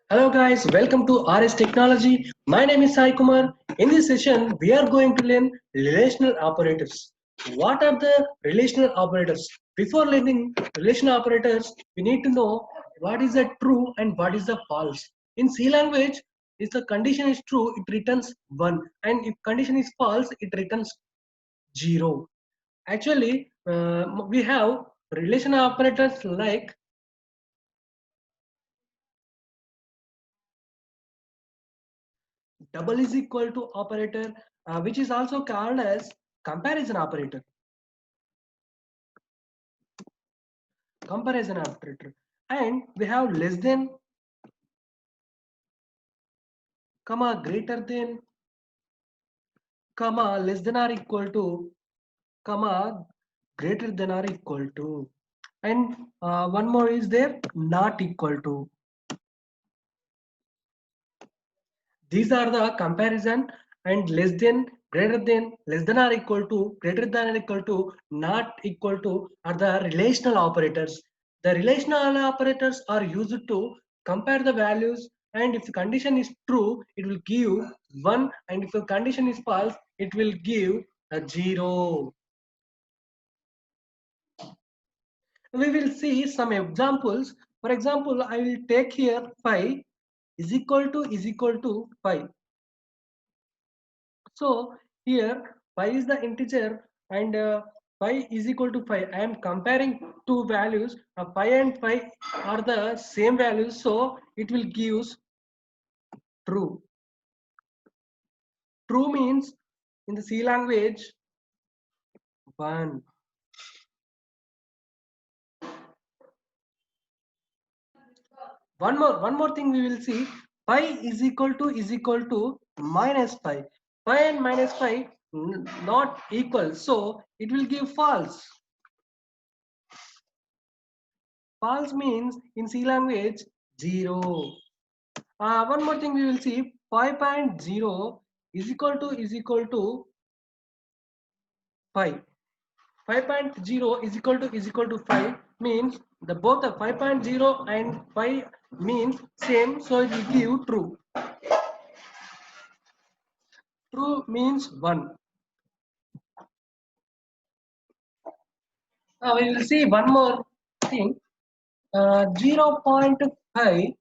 Hello guys, welcome to RS Technology. My name is Sai Kumar. In this session, we are going to learn relational operators. What are the relational operators? Before learning relational operators, we need to know what is the true and what is the false. In C language, if the condition is true, it returns 1, and if condition is false, it returns 0. Actually, we have relational operators like double is equal to operator, which is also called as comparison operator, and we have less than, comma, greater than, comma, less than or equal to, comma, greater than or equal to, and one more is there, not equal to. These are the comparison, and less than, greater than, less than or equal to, greater than or equal to, not equal to are the relational operators. The relational operators are used to compare the values, and if the condition is true, it will give 1, and if the condition is false, it will give a 0. We will see some examples. For example, I will take here 5 is equal to 5. So here 5 is the integer, and 5 is equal to 5. I am comparing two values. 5 and 5 are the same values, so it will give true. True means in the C language 1. One more thing we will see. Pi is equal to minus 5. 5 and minus 5 not equal, so it will give false. False means in C language 0. One more thing we will see. 5.0 is equal to 5. 5.0 is equal to 5 means the both of 5.0 and 5 means same, so it will give true. True means 1. We will see one more thing. 0.5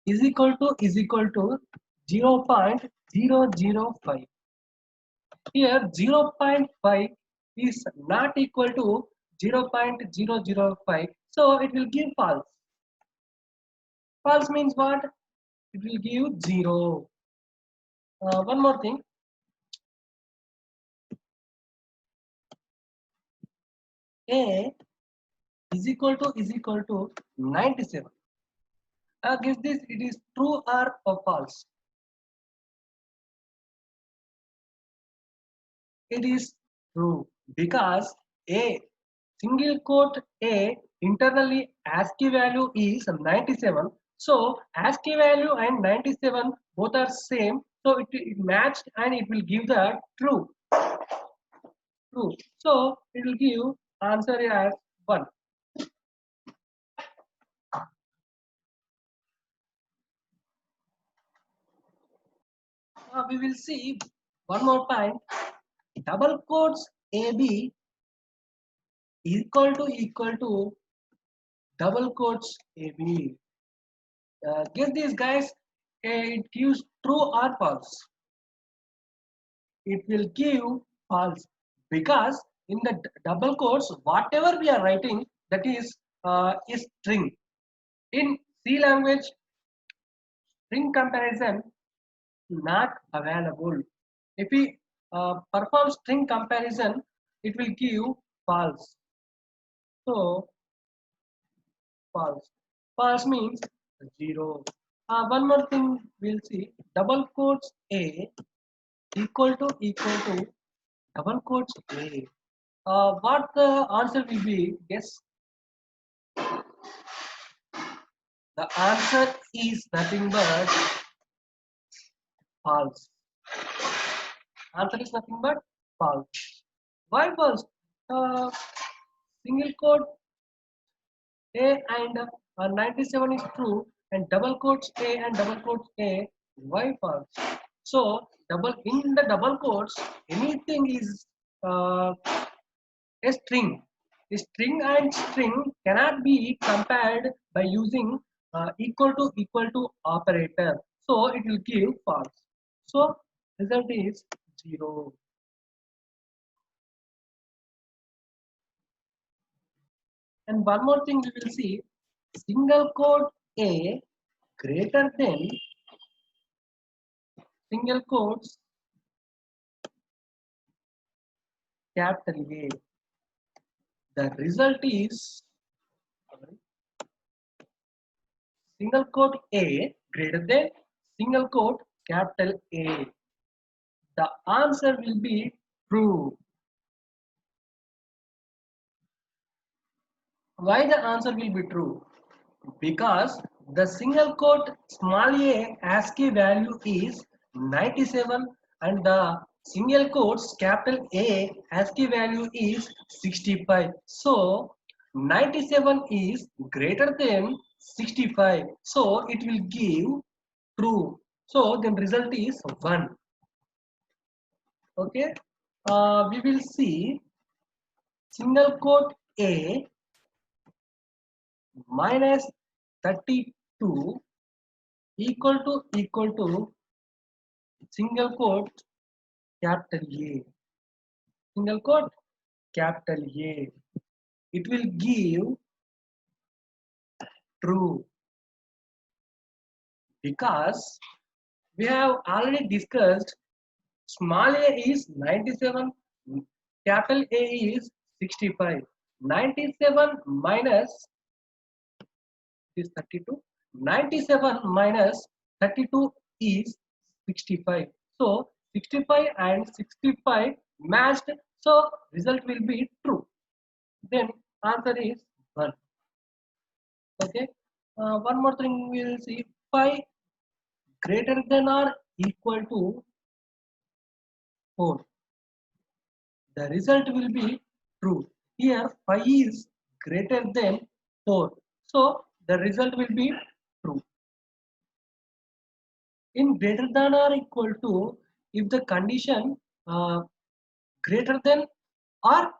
is equal to 0.005. Here 0.5 is not equal to 0.005, so it will give false. False means what? It will give 0. One more thing. A is equal to 97. Guess this, it is true or false? It is true because A, single quote A, internally ASCII value is 97. So ASCII value and 97 both are same. So it matched, and it will give the true. True. So it will give answer as 1. We will see one more time. Double quotes AB equal to double quotes AB. Guess these guys, it gives true or false. It will give false because in the double quotes, whatever we are writing, that is string. In C language, string comparison not available. If we perform string comparison, it will give false. So false. False means 0. One more thing we'll see. Double quotes A equal to double quotes A. What the answer will be? Guess. The answer is nothing but false. Answer is nothing but false. Why false? Uh, Single quote A and 97 is true. and double quotes A and double quotes A, why false? So in the double quotes, anything is a string. A string and string cannot be compared by using equal to operator. So it will give false. So result is 0. And one more thing we will see, single quote A greater than single quotes capital A. The result is single quote A greater than single quote capital A. The answer will be true. Why the answer will be true? Because the single quote small a ASCII value is 97 and the single quotes capital A ASCII value is 65. So 97 is greater than 65. So it will give true. So then result is 1. Okay. We will see single quote A minus 32 equal to single quote capital A. Single quote capital A. It will give true because we have already discussed small a is 97, capital A is 65. 97 minus is 32. 97 minus 32 is 65. So 65 and 65 matched. So result will be true. Then answer is 1. Okay. One more thing we will see, phi greater than or equal to 4. The result will be true. Here phi is greater than 4. So the result will be true. In greater than or equal to, if the condition greater than or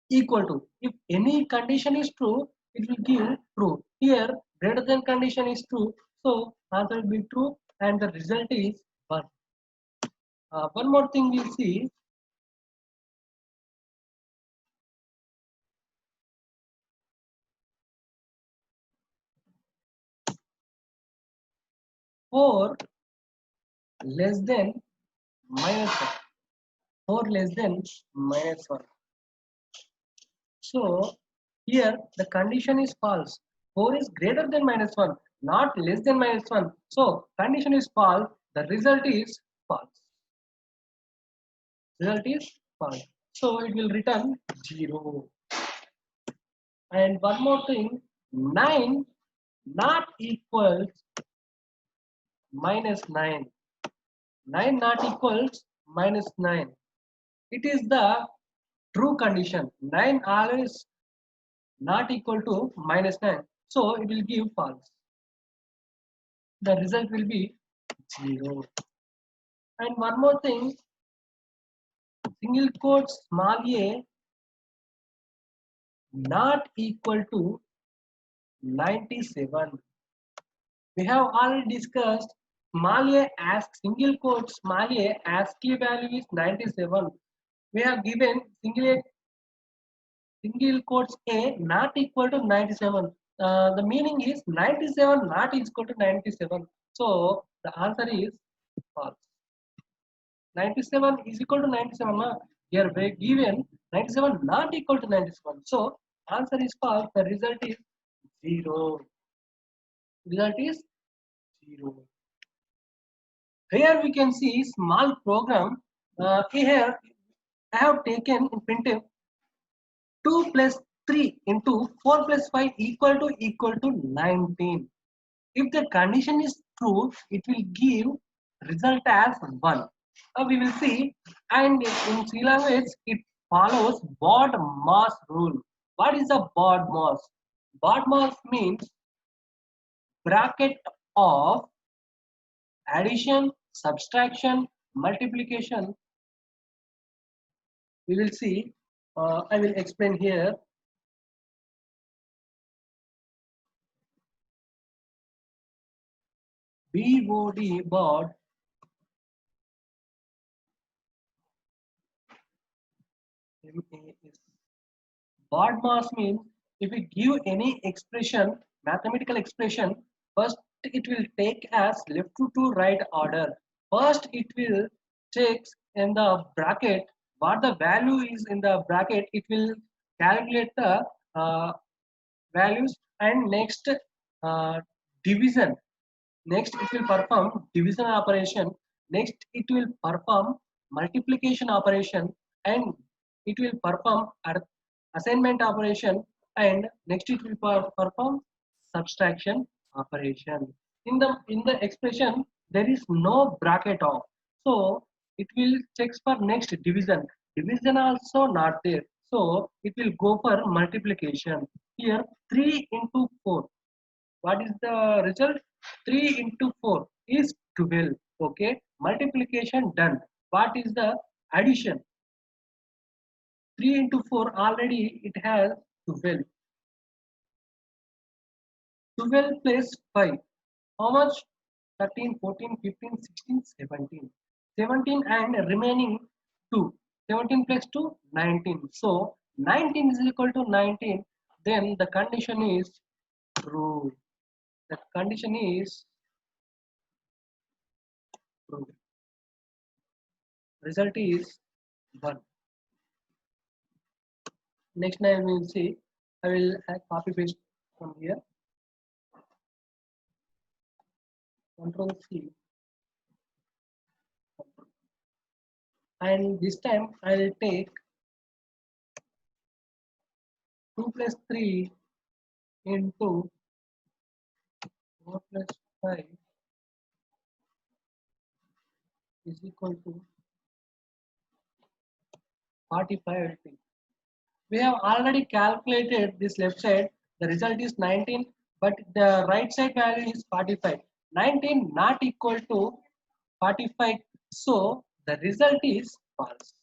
equal to, if any condition is true, it will give true. Here greater than condition is true, so answer will be true and the result is 1. One more thing we'll see, four less than minus 1. 4 less than minus 1. So here the condition is false. 4 is greater than minus 1, not less than minus 1. So condition is false. The result is false. Result is false. So it will return 0. And one more thing, 9 not equals minus 9. 9 not equals minus 9. It is the true condition. 9 always not equal to minus 9. So it will give false. The result will be 0. And one more thing, single quote small a not equal to 97. We have already discussed small a as single quote small a ASCII value is 97. We have given single quotes a not equal to 97. The meaning is 97 not equal to 97. So the answer is false. 97 is equal to 97. Here we given 97 not equal to 97. So answer is false. The result is 0. Result is 0. Here we can see small program. Here I have taken in printf 2 plus 3 into 4 plus 5 equal to 19. If the condition is true, it will give result as 1. We will see, and in C language it follows BODMAS rule. What is a BODMAS? BODMAS means bracket of addition, subtraction, multiplication. We will see. I will explain here. BOD, BOD, MAS. BODMAS means if we give any expression, mathematical expression, first it will take as left to right order. First it will check in the bracket what the value is in the bracket. It will calculate the values, and next division. Next it will perform division operation. Next it will perform multiplication operation, and it will perform assignment operation, and next it will perform subtraction operation. In the expression there is no bracket off, so it will check for next division. Division also not there, so it will go for multiplication. Here 3 into 4, what is the result? 3 into 4 is 12. Okay, multiplication done. What is the addition? 3 into 4 already it has 12. 12 plus 5. How much? 13, 14, 15, 16, 17. 17 and remaining 2. 17 plus 2, 19. So 19 is equal to 19. Then the condition is true. The condition is true. Result is 1. Next time we will see. I will copy paste from here. Control C. And this time I will take 2 plus 3 into 4 plus 5 is equal to 45. We have already calculated this left side. The result is 19, but the right side value is 45. 19 not equal to 45, so the result is false.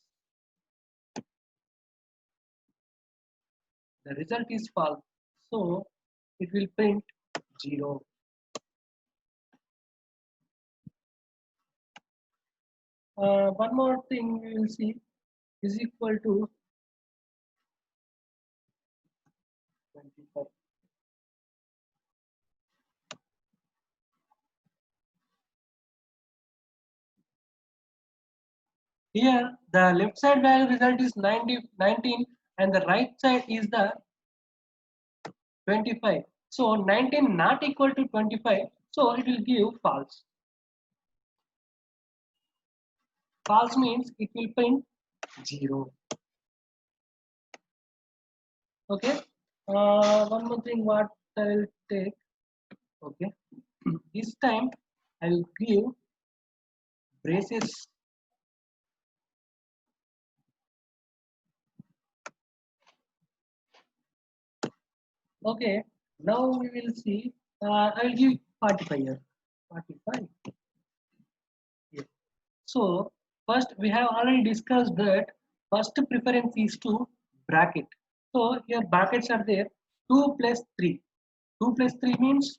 The result is false, so it will print 0. One more thing we will see is equal to 25. Here the left side value result is 19 and the right side is the 25. So 19 not equal to 25, so it will give false. False means it will print 0. Okay. One more thing what I will take. Okay. This time I will give braces. Okay. Now we will see. I will give 45 here. 45. Yeah. So first we have already discussed that first preference is to bracket. So here brackets are there. 2 plus 3. 2 plus 3 means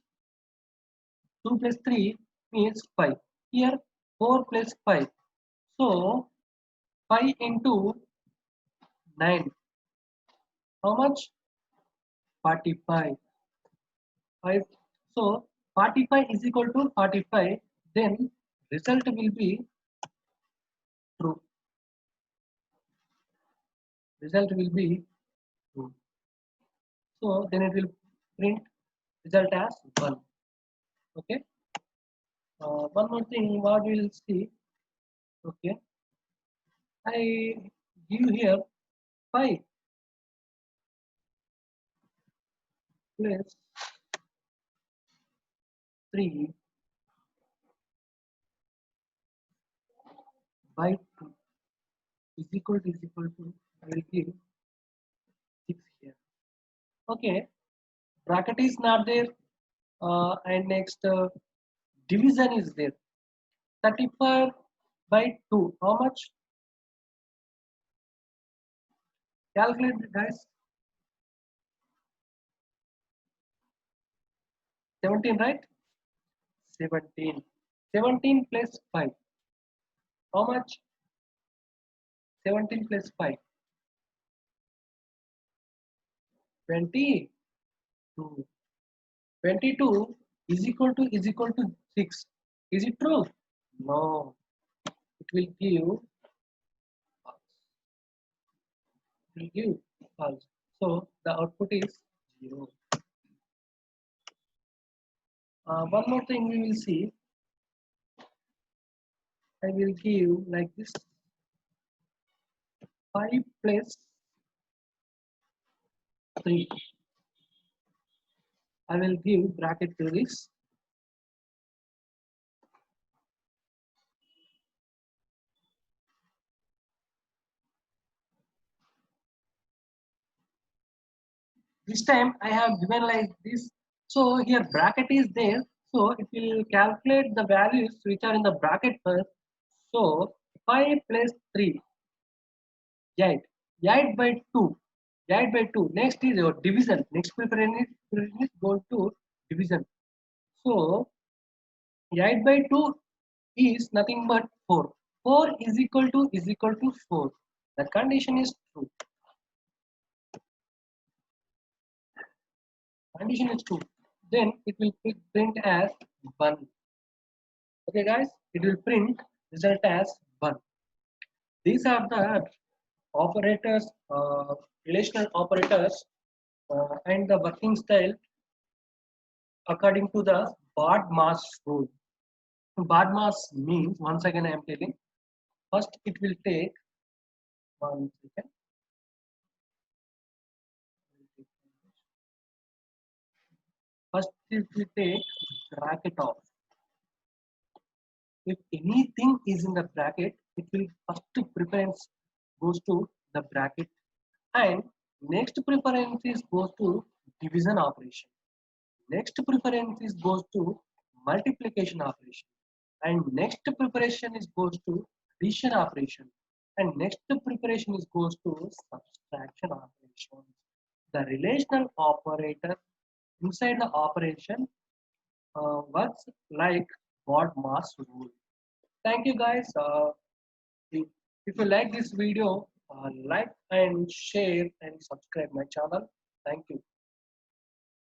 2 plus 3 means 5. Here 4 plus 5. So 5 into 9. How much? 45. 5. So 45 is equal to 45. Then result will be true. Result will be true. So then it will print result as 1. Okay. One more thing what we will see. Okay. I give here 5 plus 3 by 2 is equal to I will give 6 here. Okay. Bracket is not there. And next division is there. 35 by 2. How much? Calculate it, guys. 17, right? 17. 17 plus 5. How much? 17 plus 5. 22. 22 is equal to 6. Is it true? No. It will give false. So the output is 0. One more thing we will see. I will give like this 5 plus 3. I will give bracket to this. This time I have given like this. So here bracket is there. So it will calculate the values which are in the bracket first. So 5 plus 3, 8. 8 by 2. 8 by 2. Next is your division. Next preference is go to division. So 8 by 2 is nothing but 4. 4 is equal to 4. The condition is true. Condition is true. Then it will print as 1. Okay guys, it will print result as 1. These are the operators, relational operators, and the working style according to the BODMAS rule. BODMAS means, once again I am telling, first it will take 1 second. First it will take bracket off. If anything is in the bracket, it will first preference goes to the bracket, and next preference is goes to division operation. Next preference is goes to multiplication operation, and next preparation is goes to addition operation, and next preparation is goes to subtraction operation. The relational operator inside the operation works like BODMAS rule. Thank you guys. If you like this video, like and share and subscribe my channel. Thank you.